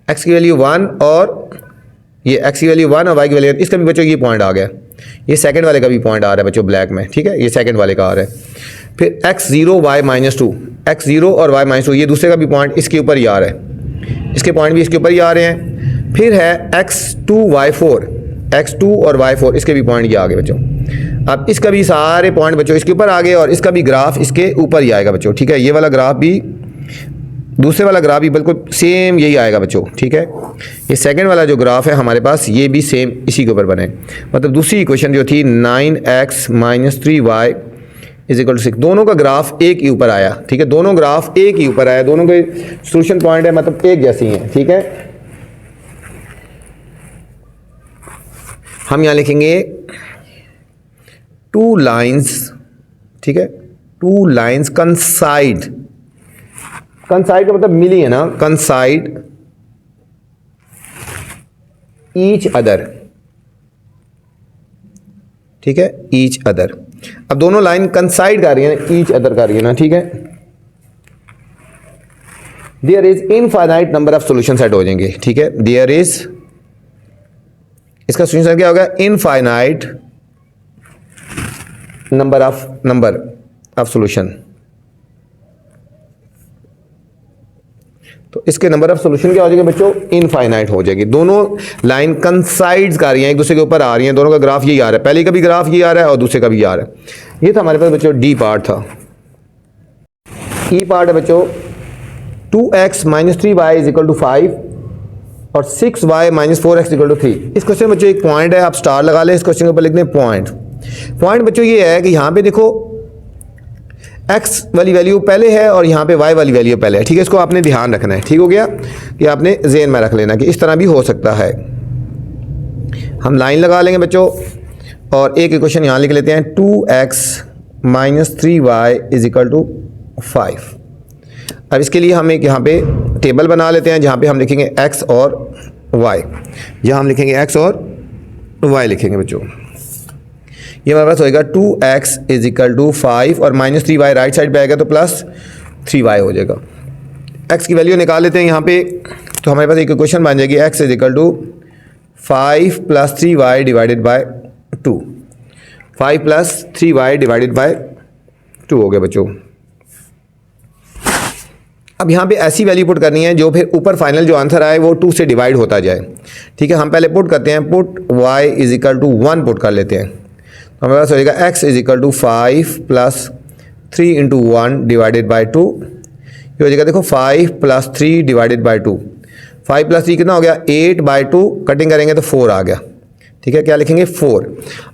x की वैल्यू 1 और ये x की वैल्यू 1 और y की वैल्यू 1, इसका भी बच्चों ये पॉइंट आ गया, ये सेकंड वाले का भी पॉइंट आ रहा है बच्चों ब्लैक में, ठीक है, ये सेकंड वाले का आ रहा है। फिर x 0 y -2, x 0 और y -2, ये दूसरे का भी पॉइंट इसके ऊपर ही आ रहा है, इसके पॉइंट भी इसके ऊपर ही आ रहे हैं। फिर है x 2 y 4, x 2 और y 4, इसके भी पॉइंट ये आ गए बच्चों। अब इसका भी सारे पॉइंट बच्चों इसके ऊपर आ गए और इसका भी ग्राफ इसके ऊपर ही आएगा बच्चों, ठीक है, ये वाला ग्राफ भी दूसरे वाला ग्राफ भी बिल्कुल सेम यही आएगा बच्चों, ठीक है। ये सेकंड वाला जो ग्राफ है हमारे पास ये भी सेम इसी के ऊपर बने, मतलब दूसरी इक्वेशन जो थी 9x - 3y = 6, दोनों का ग्राफ एक ही ऊपर आया, ठीक है, दोनों ग्राफ एक ही ऊपर आया, दोनों के सोल्यूशन पॉइंट है मतलब एक जैसी हैं, ठीक है। हम यहाँ लिखेंगे 2 लाइन्स, ठीक है, 2 लाइन्स कंसाइड, कंसाइड का मतलब मिली है ना, कंसाइड ईच अदर, ठीक है, ईच अदर। अब दोनों लाइन कंसाइड कर रही है, ईच अदर कर रही है ना, ठीक है। There is infinite number of solution set हो जाएंगे, ठीक है, देयर इज, इसका सॉल्यूशन क्या होगा, इनफाइनाइट नंबर ऑफ सॉल्यूशन, तो इसके नंबर ऑफ सॉल्यूशन क्या हो जाएगा बच्चों, इनफाइनाइट हो जाएगी। दोनों लाइन कंसाइड्स कर रही हैं, एक दूसरे के ऊपर आ रही हैं, दोनों का ग्राफ यही आ रहा है, पहले का भी ग्राफ ये आ रहा है और दूसरे का भी आ रहा है। ये था हमारे पास बच्चों डी पार्ट था। ई पार्ट है बच्चों 2x - 3y = 5 और 6y - 4x = 3। इस क्वेश्चन में बच्चों एक पॉइंट है, आप स्टार लगा लें, इस क्वेश्चन के ऊपर लिखते हैं पॉइंट। पॉइंट बच्चों ये है कि यहाँ पे देखो x वाली वैल्यू पहले है और यहाँ पे y वाली वैल्यू पहले है, ठीक है, इसको आपने ध्यान रखना है, ठीक हो गया, कि आपने ज़हन में रख लेना कि इस तरह भी हो सकता है। हम लाइन लगा लेंगे बच्चों और एक इक्वेशन यहाँ लिख लेते हैं 2x - 3y = 5। अब इसके लिए हम एक यहाँ पे टेबल बना लेते हैं जहाँ पे हम लिखेंगे x और y, यहाँ हम लिखेंगे x और y लिखेंगे बच्चों। ये हमारे पास होएगा 2x = 5 और -3y राइट साइड पे आएगा तो +3y हो जाएगा। x की वैल्यू निकाल लेते हैं यहाँ पे, तो हमारे पास एक इक्वेशन बन जाएगी x = 5 + 3y / 2, 5 + 3y / 2 हो गया बच्चों। अब यहाँ पे ऐसी वैल्यू पुट करनी है जो फिर ऊपर फाइनल जो आंसर आए वो 2 से डिवाइड होता जाए, ठीक है। हम पहले पुट करते हैं, पुट y = 1 पुट कर लेते हैं, तो हमारे पास हो जाएगा x = 5 + 3 × 1 / 2, ये हो जाएगा देखो 5 + 3 / 2, 5 + 3 कितना हो गया 8/2, कटिंग करेंगे तो 4 आ गया, ठीक है, क्या लिखेंगे 4।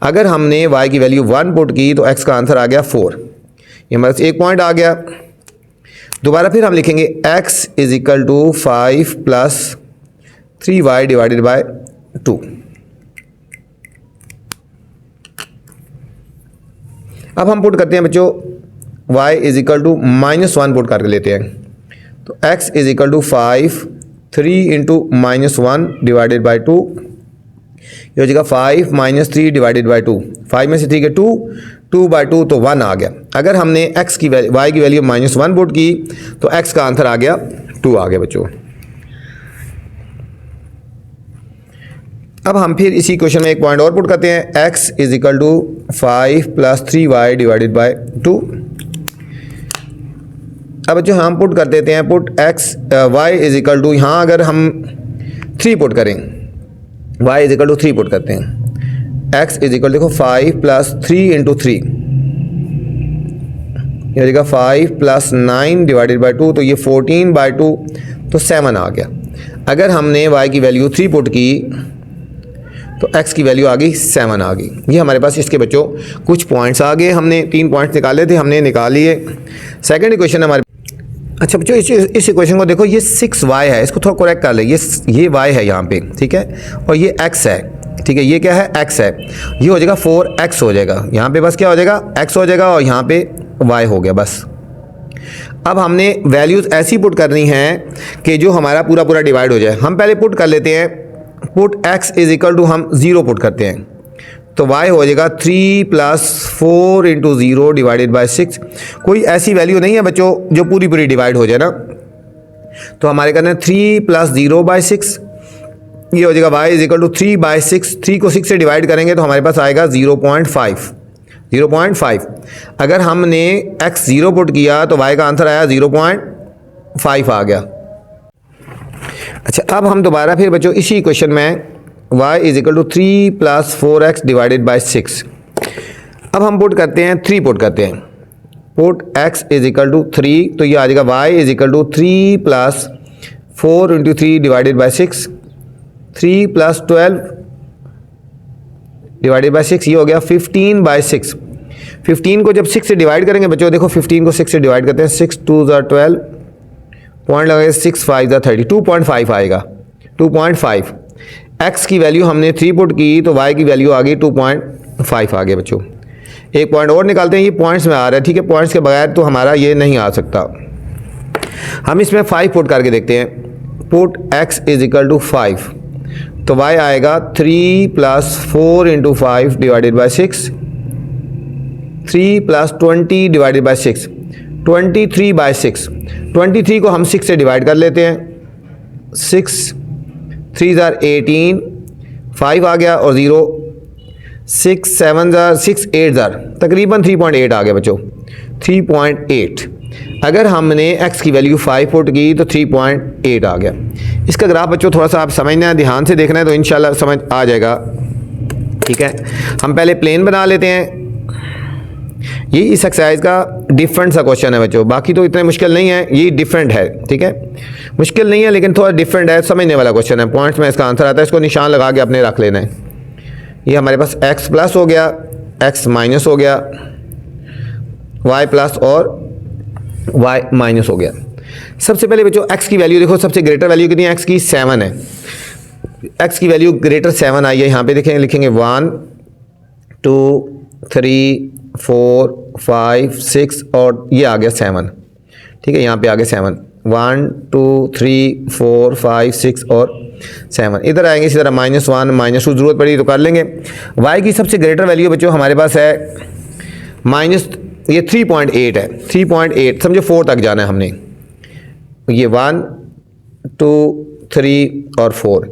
अगर हमने y की वैल्यू 1 पुट की तो x का आंसर आ गया 4, ये हमारे पास एक पॉइंट आ गया। दोबारा फिर हम लिखेंगे x = 5 + 3y / 2, अब हम पुट करते हैं बच्चों y is equal to -1 put करके लेते हैं। तो x is equal to 5 3 into -1 divided by 2, ये हो जाएगा 5 - 3 डिवाइडेड बाई 2, 5 में से 3 के 2, 2 बाई 2 तो 1 आ गया। अगर हमने x की y की वैल्यू -1 पुट की तो x का आंसर आ गया 2 आ गया बच्चों। अब हम फिर इसी क्वेश्चन में एक पॉइंट और पुट करते हैं, x is equal to 5 + 3y divided by 2। अब बच्चों हम पुट कर देते हैं, put y is equal to, यहाँ अगर हम 3 पुट करें, y is equal to 3 put करते हैं, x इज इक्वल देखो 5 + 3 इंटू 3, ये हो जाएगा 5 + 9 डिवाइडेड बाई 2, तो ये 14 बाई 2 तो 7 आ गया। अगर हमने y की वैल्यू 3 पुट की तो x की वैल्यू आ गई 7 आ गई। ये हमारे पास इसके बच्चों कुछ पॉइंट्स आ गए, हमने 3 पॉइंट्स निकाले थे, हमने निकाल लिए। सेकंड इक्वेशन हमारे, अच्छा बच्चों इस इक्वेशन को देखो, ये 6y है, इसको थोड़ा करेक्ट कर ले, ये y है यहाँ पे, ठीक है, और ये x है, ठीक है, ये क्या है x है, ये हो जाएगा 4x हो जाएगा, यहाँ पे बस क्या हो जाएगा x हो जाएगा और यहाँ पे y हो गया बस। अब हमने वैल्यूज़ ऐसी पुट करनी है कि जो हमारा पूरा पूरा डिवाइड हो जाए। हम पहले पुट कर लेते हैं, put x is equal to हम 0 पुट करते हैं, तो y हो जाएगा 3 + 4 इंटू 0 डिवाइडेड बाई 6। कोई ऐसी वैल्यू नहीं है बच्चों जो पूरी पूरी डिवाइड हो जाए ना, तो हमारे करना है 3 + 0/6, ये हो जाएगा y इज इक्वल टू 3/6। 3 को 6 से डिवाइड करेंगे तो हमारे पास आएगा 0.5, 0.5। अगर हमने x 0 पुट किया तो y का आंसर आया 0.5 आ गया। अच्छा अब हम दोबारा फिर बच्चों इसी क्वेश्चन में y is equal to 3 + 4x divided by 6। अब हम पुट करते हैं, 3 पुट करते हैं, put x is equal to 3, तो ये आ जाएगा y is equal to 3 + 4 into 3 divided by 6, 3 + 12 divided by 6, ये हो गया 15/6। 15 को जब 6 से डिवाइड करेंगे बच्चों, देखो 15 को 6 से डिवाइड करते हैं, 6 × 2 = 12, पॉइंट लगाए 6 × 5 = 30, 2.5 आएगा, 2.5। x की वैल्यू हमने 3 पुट की तो y की वैल्यू आ गई 2.5 आ गया बच्चों। एक पॉइंट और निकालते हैं, ये पॉइंट्स में आ रहा है, ठीक है, पॉइंट्स के बगैर तो हमारा ये नहीं आ सकता। हम इसमें 5 पुट करके देखते हैं, put x is equal to 5, तो y आएगा 3 + 4 into 5 divided by 6, 3 + 20 divided by 6, 23/6। 23 को हम 6 से डिवाइड कर लेते हैं, 6 × 3 = 18, 5 आ गया और 0, 6 × 7 = 6, 8 = तकरीबन 3.8 आ गया बच्चों, 3.8। अगर हमने x की वैल्यू 5 पुट की तो 3.8 आ गया। इसका ग्राफ बच्चों थोड़ा सा आप समझना है, ध्यान से देखना है, तो इंशाल्लाह समझ आ जाएगा, ठीक है। हम पहले प्लेन बना लेते हैं। ये इस एक्सरसाइज का डिफरेंट सा क्वेश्चन है बच्चों, बाकी तो इतना मुश्किल नहीं है, ये डिफरेंट है, ठीक है, मुश्किल नहीं है लेकिन थोड़ा डिफरेंट है, समझने वाला क्वेश्चन है। पॉइंट्स में इसका आंसर आता है, इसको निशान लगा के अपने रख लेना है। ये हमारे पास x प्लस हो गया, x माइनस हो गया, y प्लस और y माइनस हो गया। सबसे पहले बच्चों x की वैल्यू देखो, सबसे ग्रेटर वैल्यू कितनी है, x की 7 है, x की वैल्यू ग्रेटर 7 आई है। यहाँ पे देखें, लिखेंगे 1 2 3 4 5 6 और ये आ गया 7, ठीक है, यहाँ पे आ गया 7, 1 2 3 4 5 6 और 7। इधर आएंगे इसी तरह -1 -2, ज़रूरत पड़ी तो कर लेंगे। y की सबसे ग्रेटर वैल्यू बच्चों हमारे पास है ये 3.8 है, 3.8 समझो 4 तक जाना है हमने, ये 1 2 3 और 4।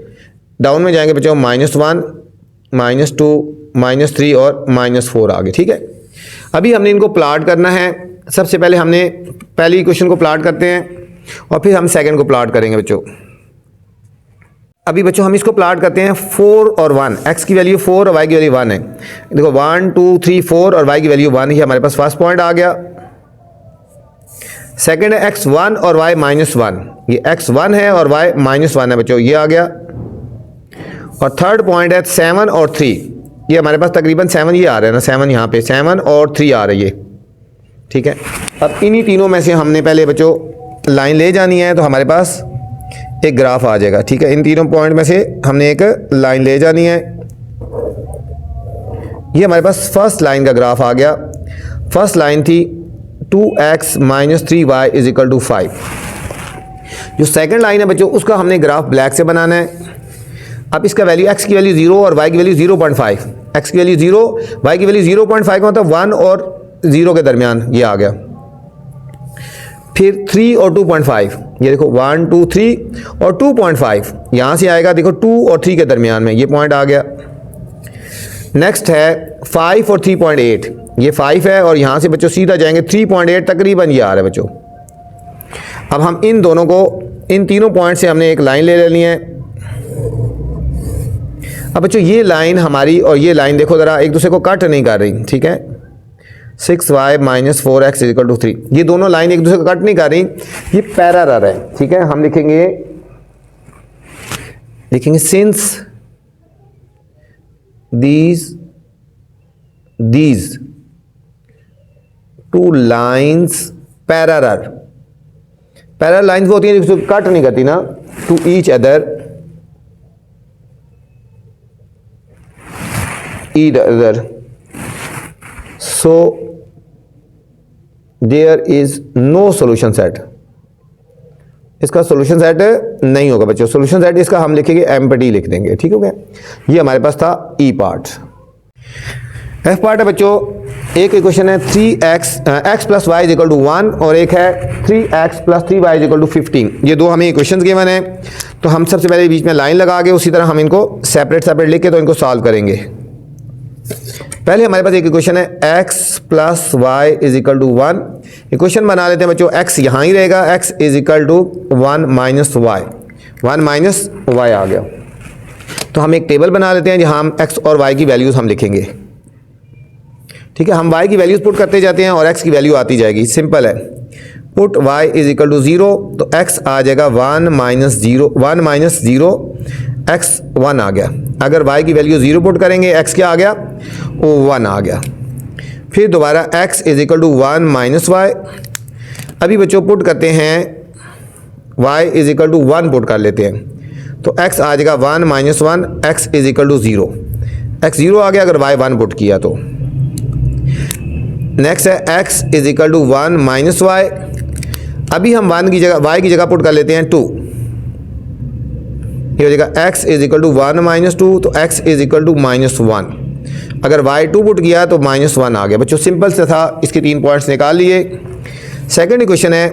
डाउन में जाएंगे बच्चों -1 -2 -3 और -4 आगे, ठीक है। अभी हमने इनको प्लाट करना है। सबसे पहले हमने पहली इक्वेशन को प्लाट करते हैं और फिर हम सेकंड को प्लाट करेंगे बच्चों। अभी बच्चों हम इसको प्लाट करते हैं 4 और 1, x की वैल्यू 4 और y की वैल्यू 1 है। देखो 1 2 3 4 और y की वैल्यू 1, ये हमारे पास फर्स्ट पॉइंट आ गया। सेकंड है x1 और y -1, ये x1 है और y -1 है बच्चों, ये आ गया। और थर्ड पॉइंट है 7 और 3, ये हमारे पास तकरीबन 7 ये आ रहे हैं ना, 7 यहाँ पे 7 और 3 आ रही है, ठीक है। अब इन्हीं तीनों में से हमने पहले बच्चों लाइन ले जानी है, तो हमारे पास एक ग्राफ आ जाएगा, ठीक है। इन तीनों पॉइंट में से हमने एक लाइन ले जानी है, ये हमारे पास फर्स्ट लाइन का ग्राफ आ गया। फर्स्ट लाइन थी 2x minus 3y is equal to 5। जो सेकंड लाइन है बच्चों उसका हमने ग्राफ ब्लैक से बनाना है। अब इसका वैल्यू x की वैल्यू 0 और y की वैल्यू 0.5, x की वैल्यू 0, y की वैल्यू 0.5 का मतलब 1 और 0 के दरमियान ये आ गया। फिर 3 और 2.5, ये देखो 1 2 3 और 2.5 यहाँ से आएगा, देखो 2 और 3 के दरमियान में ये पॉइंट आ गया। नेक्स्ट है 5 और 3.8, ये 5 है और यहाँ से बच्चों सीधा जाएंगे 3.8 तकरीबन ये आ रहा है बच्चों। अब हम इन दोनों को, इन तीनों पॉइंट से हमने एक लाइन ले लेनी है। अब बच्चों ये लाइन हमारी और ये लाइन देखो ज़रा एक दूसरे को कट नहीं कर रही, ठीक है। 6y minus 4x equal to 3, ये दोनों लाइन एक दूसरे को कट नहीं कर रही, ये पैरेलल है, ठीक है। हम लिखेंगे since these two lines parallel lines वो होती हैं जो कट नहीं करती ना, to each other so there is no solution set, इसका सोल्यूशन सेट नहीं होगा बच्चों। सोल्यूशन सेट इसका हम लिखेंगे एम्प्टी लिख देंगे, ठीक हो गया। ये हमारे पास था ई पार्ट। एफ पार्ट है बच्चों, एक इक्वेशन है 3x plus Y is equal to 1 और एक है 3x plus 3y is equal to 15। ये दो हमें इक्वेशंस गिवन है, तो हम सबसे पहले बीच में लाइन लगा के उसी तरह हम इनको सेपरेट लिख के तो इनको सॉल्व करेंगे। पहले हमारे पास एक इक्वेशन है x plus Y is equal to 1। Equation बना लेते हैं बच्चों, x यहाँ ही रहेगा, x is equal to 1 minus Y, 1 minus Y आ गया। तो हम एक टेबल बना लेते हैं जहाँ हम x और y की वैल्यूज़ हम लिखेंगे, ठीक है। हम y की वैल्यूज़ पुट करते जाते हैं और x की वैल्यू आती जाएगी, सिंपल है। Put y is equal to 0 तो x आ जाएगा 1 माइनस 0 x 1 आ गया। अगर y की वैल्यू 0 पुट करेंगे x क्या आ गया, वो 1 आ गया। फिर दोबारा x is equal to 1 minus y. अभी बच्चों पुट करते हैं y is equal to 1 put कर लेते हैं, तो x आ जाएगा 1 minus 1, x is equal to 0, x 0 आ गया अगर y 1 पुट किया तो। नेक्स्ट है x is equal to 1 minus y. अभी हम 1 की जगह y की जगह पुट कर लेते हैं 2, ये हो जाएगा x is equal to 1 minus 2, तो x is equal to minus 1। अगर y 2 पुट किया तो माइनस 1 आ गया बच्चों, सिंपल से था। इसके 3 पॉइंट्स निकाल लिए। सेकंड इक्वेशन है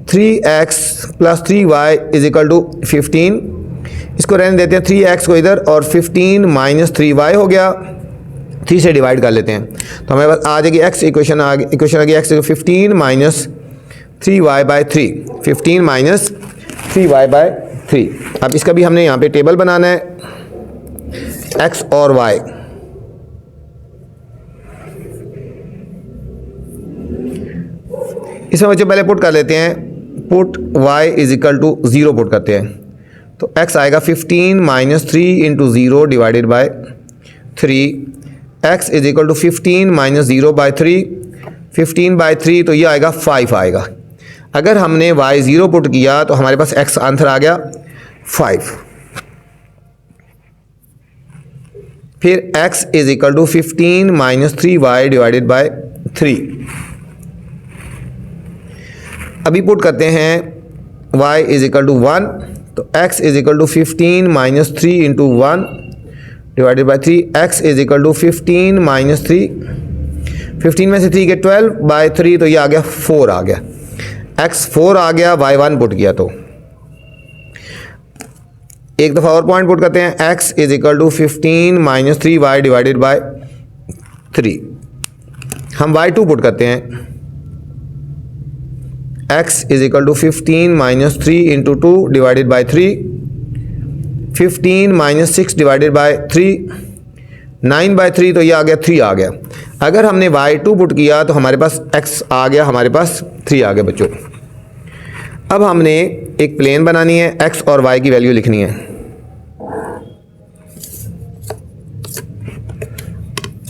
3x plus 3y is equal to 15। इसको रहने देते हैं 3x को इधर और 15 माइनस 3y हो गया, 3 से डिवाइड कर लेते हैं तो हमें बस आ जाएगी x इक्वेशन आ गई x 15 minus 3y by 3, 15 minus 3y by 3। अब इसका भी हमने यहाँ पे टेबल बनाना है x और y। इसमें बच्चों पहले पुट कर लेते हैं, put y is equal to 0 put करते हैं तो x आएगा 15 minus 3 into 0 divided by 3। x is equal to 15 minus 0 by 3, 15 by 3 तो ये आएगा 5 आएगा। अगर हमने y 0 पुट किया तो हमारे पास x आंसर आ गया 5। फिर x is equal to 15 minus 3y divided by 3। अभी पुट करते हैं y इज इक्वल टू 1 तो x is equal to 15 minus 3 into 1 divided by 3। x is equal to 15 minus 3, 15 में से 3 के 12 बाई 3 तो ये आ गया 4 आ गया। x 4 आ गया, y 1 पुट किया तो। एक दफ़ा और पॉइंट पुट करते हैं, x is equal to 15 minus 3y divided by 3। हम y 2 पुट करते हैं, x is equal to 15 minus 3 into 2 divided by 3, 15 minus 6 divided by 3, 9 by 3 तो ये आ गया 3 आ गया। अगर हमने y 2 पुट किया तो हमारे पास x आ गया, हमारे पास 3 आ गया बच्चों। अब हमने एक प्लेन बनानी है, x और y की वैल्यू लिखनी है।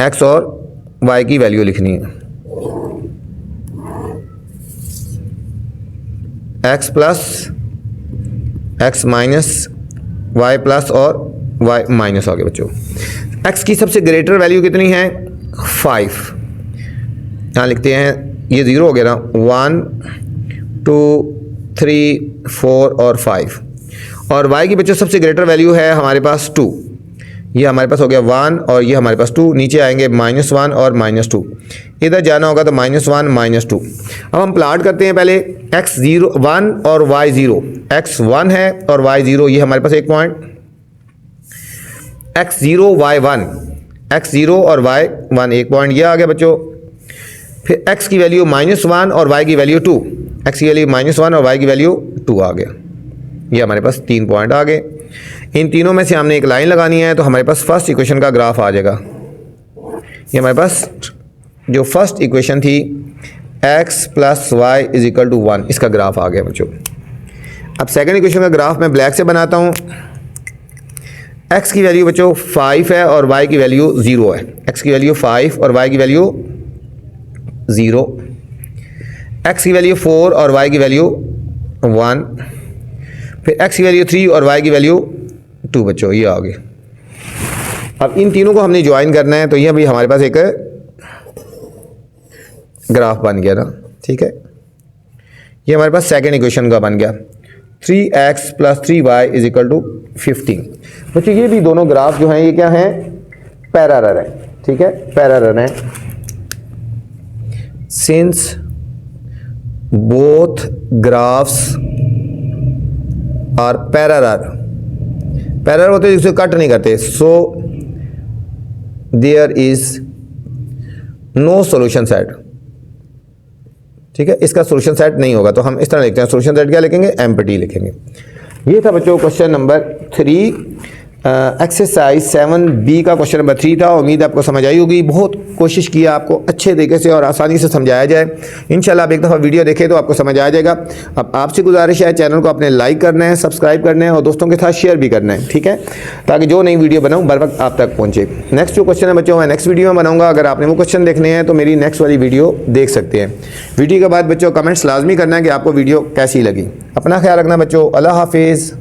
x और y की वैल्यू लिखनी है, x plus x minus y plus और y माइनस आ गया बच्चों। x की सबसे ग्रेटर वैल्यू कितनी है 5, यहाँ लिखते हैं, ये 0 हो गया ना, 1 2 3 4 और 5। और y की बच्चों सबसे ग्रेटर वैल्यू है हमारे पास 2, ये हमारे पास हो गया 1 और ये हमारे पास 2। नीचे आएंगे -1 और -2, इधर जाना होगा तो -1 -2। अब हम प्लाट करते हैं पहले x0 1 और y0। x 1 है और y 0, ये हमारे पास एक पॉइंट, x0 y 1, x0 और y 1 एक पॉइंट, ये आ गया बच्चों। फिर x की वैल्यू -1 और y की वैल्यू 2, x की वैल्यू -1 और y की वैल्यू 2 आ गया, ये हमारे पास 3 पॉइंट आ गए। इन तीनों में से हमने एक लाइन लगानी है, तो हमारे पास फर्स्ट इक्वेशन का ग्राफ आ जाएगा। ये हमारे पास जो फर्स्ट इक्वेशन थी x + y = 1, इसका ग्राफ आ गया बच्चों। अब सेकंड इक्वेशन का ग्राफ मैं ब्लैक से बनाता हूँ। x की वैल्यू बच्चों 5 है और y की वैल्यू 0 है। x की वैल्यू 5 और y की वैल्यू 0, x की वैल्यू 4 और y की वैल्यू 1, फिर x की वैल्यू 3 और y की वैल्यू 2 बच्चों, ये आ गए। अब इन तीनों को हमने ज्वाइन करना है, तो ये भी हमारे पास एक ग्राफ बन गया ना, ठीक है। ये हमारे पास सेकंड इक्वेशन का बन गया, 3x + 3y = 15। बच्चों ये भी दोनों ग्राफ जो हैं ये क्या हैं, पैरेलल है, ठीक है, पैरेलल है। Since both graphs are parallel, parallel होते हैं जिसे कट नहीं करते, so there is no solution set, ठीक है, इसका सॉल्यूशन सेट नहीं होगा। तो हम इस तरह लिखते हैं, सॉल्यूशन सेट क्या लिखेंगे, एम्प्टी लिखेंगे। ये था बच्चों क्वेश्चन नंबर 3, एक्सरसाइज 7B का क्वेश्चन नंबर 3 था। उम्मीद आपको समझ आई होगी। बहुत कोशिश की आपको अच्छे तरीके से और आसानी से समझाया जाए। इंशाल्लाह आप एक दफ़ा वीडियो देखें तो आपको समझ आ जाएगा। अब आपसे गुजारिश है, चैनल को अपने लाइक करना है, सब्सक्राइब करना है और दोस्तों के साथ शेयर भी करना है, ठीक है, ताकि जो नई वीडियो बनाऊँ बर वक्त आप तक पहुँचे। नेक्स्ट जो क्वेश्चन है बच्चों मैं नेक्स्ट वीडियो में बनाऊँगा। अगर आपने वो क्वेश्चन देखने हैं तो मेरी नेक्स्ट वाली वीडियो देख सकते हैं। वीडियो के बाद बच्चों कमेंट्स लाजमी करना है कि आपको वीडियो कैसी लगी। अपना ख्याल रखना बच्चों, अल्लाह हाफिज़।